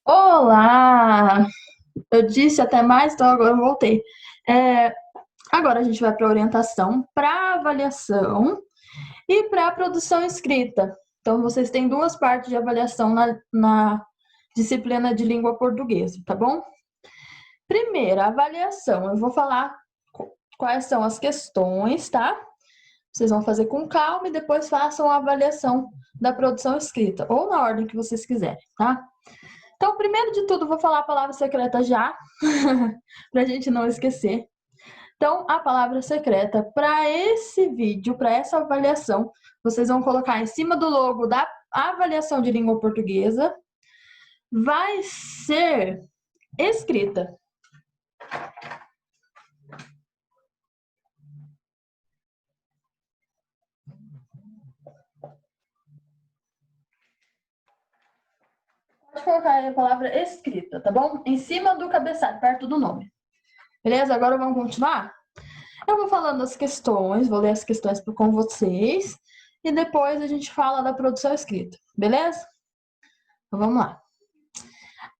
Olá! Eu disse até mais, então agora eu voltei. É, Agora a gente vai para a orientação, para avaliação e para a produção escrita. Então, vocês têm duas partes de avaliação na disciplina de língua portuguesa, tá bom? Primeira, avaliação. Eu vou falar quais são as questões, tá? Vocês vão fazer com calma e depois façam a avaliação da produção escrita, ou na ordem que vocês quiserem, tá? Então, primeiro de tudo, vou falar a palavra secreta já, para a gente não esquecer. Então, a palavra secreta para esse vídeo, para essa avaliação, vocês vão colocar em cima do logo da avaliação de língua portuguesa, vai ser escrita. Pode colocar aí a palavra escrita, tá bom? Em cima do cabeçalho, perto do nome. Beleza? Agora vamos continuar? Eu vou falando as questões, vou ler as questões com vocês e depois a gente fala da produção escrita, beleza? Então vamos lá.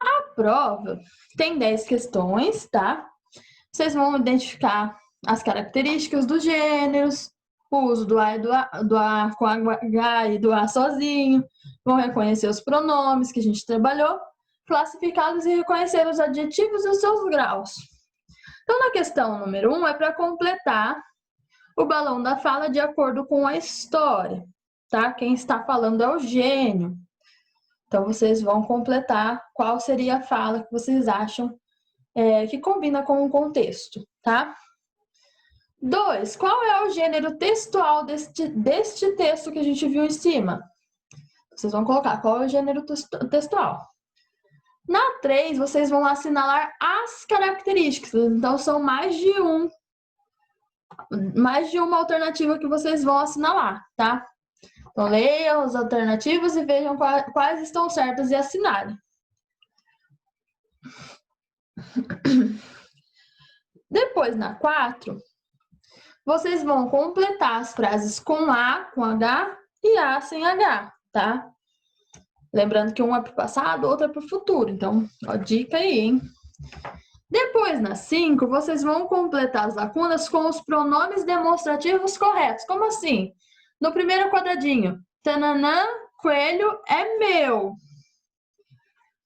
A prova tem 10 questões, tá? Vocês vão identificar as características dos gêneros, o uso do A, do A com H e do A sozinho, vão reconhecer os pronomes que a gente trabalhou, classificá-los e reconhecer os adjetivos e os seus graus. Então, na questão número 1 é para completar o balão da fala de acordo com a história, tá? Quem está falando é o gênio. Então, vocês vão completar qual seria a fala que vocês acham que combina com o contexto, tá? 2. Qual é o gênero textual deste texto que a gente viu em cima? Vocês vão colocar qual é o gênero textual. Na 3, vocês vão assinalar as características. Então, são mais de uma alternativa que vocês vão assinalar, tá? Então, leiam as alternativas e vejam quais estão certas e assinalem. Depois, na 4, vocês vão completar as frases com A, com H e A sem H, tá? Lembrando que um é para o passado, outro é para o futuro. Então, ó, dica aí, hein? Depois, na 5, vocês vão completar as lacunas com os pronomes demonstrativos corretos. Como assim? No primeiro quadradinho, tananã, coelho é meu.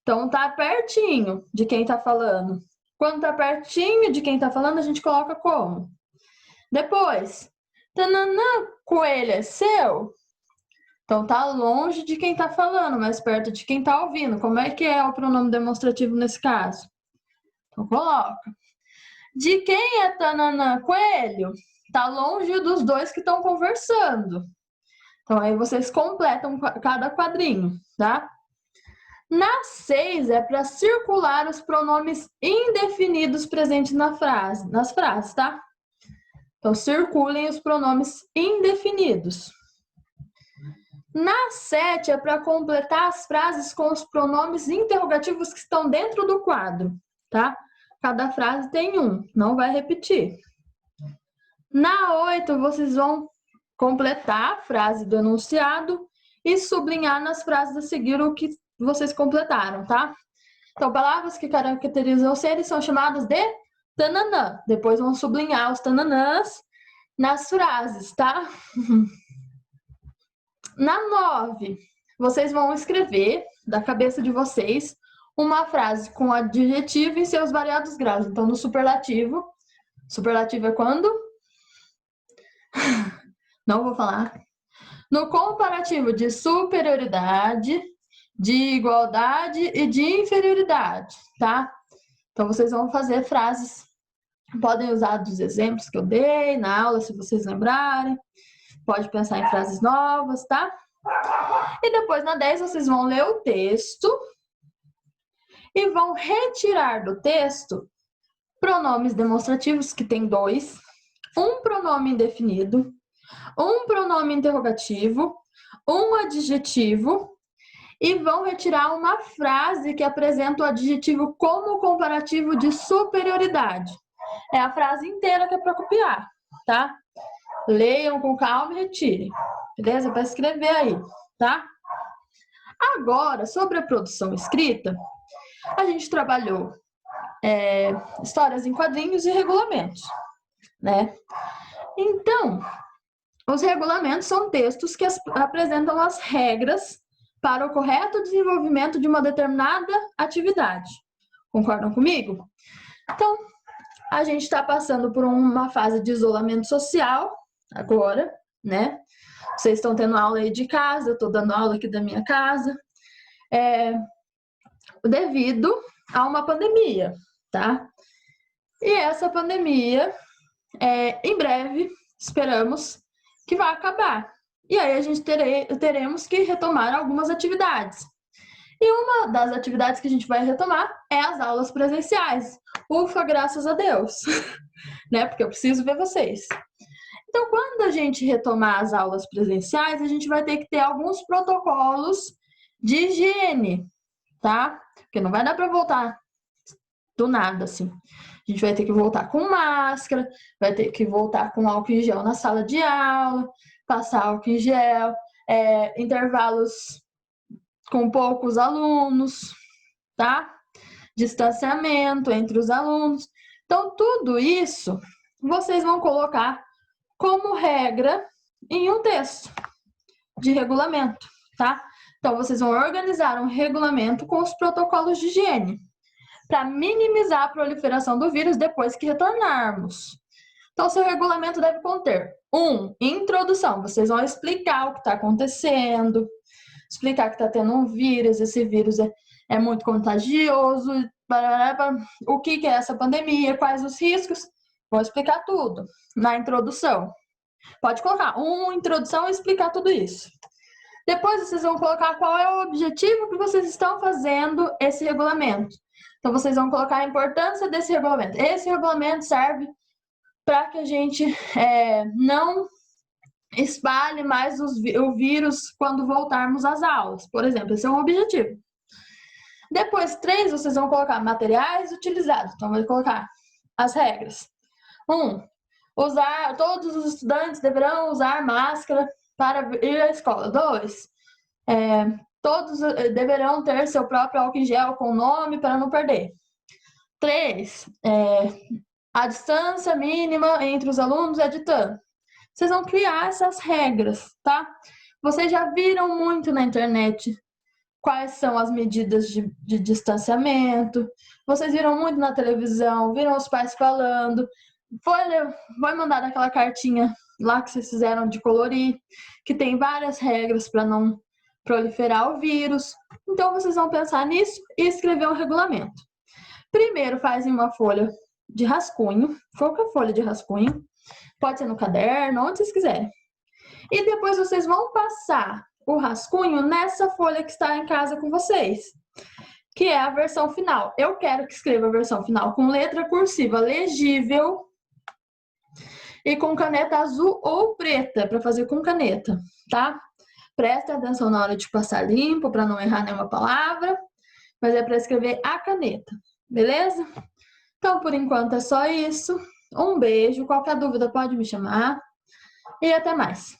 Então, tá pertinho de quem tá falando. Quando tá pertinho de quem tá falando, a gente coloca como? Depois, tananã, coelho é seu? Então, tá longe de quem tá falando, mas perto de quem tá ouvindo. Como é que é o pronome demonstrativo nesse caso? Então, coloca. De quem é tananã, coelho? Tá longe dos dois que estão conversando. Então, aí vocês completam cada quadrinho, tá? Na 6 é para circular os pronomes indefinidos presentes nas frases, tá? Então, circulem os pronomes indefinidos. Na 7 é para completar as frases com os pronomes interrogativos que estão dentro do quadro, tá? Cada frase tem um, não vai repetir. Na 8, vocês vão completar a frase do enunciado e sublinhar nas frases a seguir o que vocês completaram, tá? Então, palavras que caracterizam seres são chamadas de tananã. Depois vão sublinhar os tananãs nas frases, tá? Na 9, vocês vão escrever da cabeça de vocês uma frase com adjetivo em seus variados graus. Então, no superlativo é quando? Não vou falar. No comparativo de superioridade, de igualdade e de inferioridade, tá? Então, vocês vão fazer frases, podem usar dos exemplos que eu dei na aula, se vocês lembrarem. Pode pensar em frases novas, tá? E depois, na 10, vocês vão ler o texto e vão retirar do texto pronomes demonstrativos, que tem 2, um pronome indefinido, um pronome interrogativo, um adjetivo, e vão retirar uma frase que apresenta o adjetivo como comparativo de superioridade. É a frase inteira que é para copiar, tá? Leiam com calma e retirem, beleza? Para escrever aí, tá? Agora, sobre a produção escrita, a gente trabalhou histórias em quadrinhos e regulamentos, né? Então, os regulamentos são textos que apresentam as regras para o correto desenvolvimento de uma determinada atividade. Concordam comigo? Então, a gente está passando por uma fase de isolamento social agora, né? Vocês estão tendo aula aí de casa, eu estou dando aula aqui da minha casa, devido a uma pandemia, tá? E essa pandemia, em breve, esperamos que vai acabar. E aí a gente teremos que retomar algumas atividades. E uma das atividades que a gente vai retomar é as aulas presenciais. Ufa, graças a Deus, né? Porque eu preciso ver vocês. Então, quando a gente retomar as aulas presenciais, a gente vai ter que ter alguns protocolos de higiene, tá? Porque não vai dar para voltar do nada, assim. A gente vai ter que voltar com máscara, vai ter que voltar com álcool em gel na sala de aula, passar álcool em gel, intervalos com poucos alunos, tá? Distanciamento entre os alunos. Então, tudo isso vocês vão colocar como regra em um texto de regulamento, tá? Então, vocês vão organizar um regulamento com os protocolos de higiene para minimizar a proliferação do vírus depois que retornarmos. Então, seu regulamento deve conter introdução. Vocês vão explicar o que está acontecendo, explicar que está tendo um vírus, esse vírus é muito contagioso, o que é essa pandemia, quais os riscos. Vou explicar tudo na introdução. Pode colocar introdução e explicar tudo isso. Depois vocês vão colocar qual é o objetivo que vocês estão fazendo esse regulamento. Então, vocês vão colocar a importância desse regulamento. Esse regulamento serve para que a gente não espalhe mais o vírus quando voltarmos às aulas. Por exemplo, esse é um objetivo. Depois, 3, vocês vão colocar materiais utilizados. Então, vai colocar as regras. todos os estudantes deverão usar máscara para ir à escola. 2, todos deverão ter seu próprio álcool em gel com nome para não perder. 3, a distância mínima entre os alunos é de tanto. Vocês vão criar essas regras, tá? Vocês já viram muito na internet quais são as medidas de distanciamento. Vocês viram muito na televisão, viram os pais falando. Foi mandar aquela cartinha lá que vocês fizeram de colorir, que tem várias regras para não proliferar o vírus. Então, vocês vão pensar nisso e escrever um regulamento. Primeiro, fazem uma folha de rascunho, qualquer folha de rascunho, pode ser no caderno, onde vocês quiserem. E depois vocês vão passar o rascunho nessa folha que está em casa com vocês, que é a versão final. Eu quero que escreva a versão final com letra cursiva legível e com caneta azul ou preta, para fazer com caneta, tá? Prestem atenção na hora de passar limpo, para não errar nenhuma palavra, mas é para escrever a caneta, beleza? Então, por enquanto é só isso. Um beijo, qualquer dúvida pode me chamar e até mais.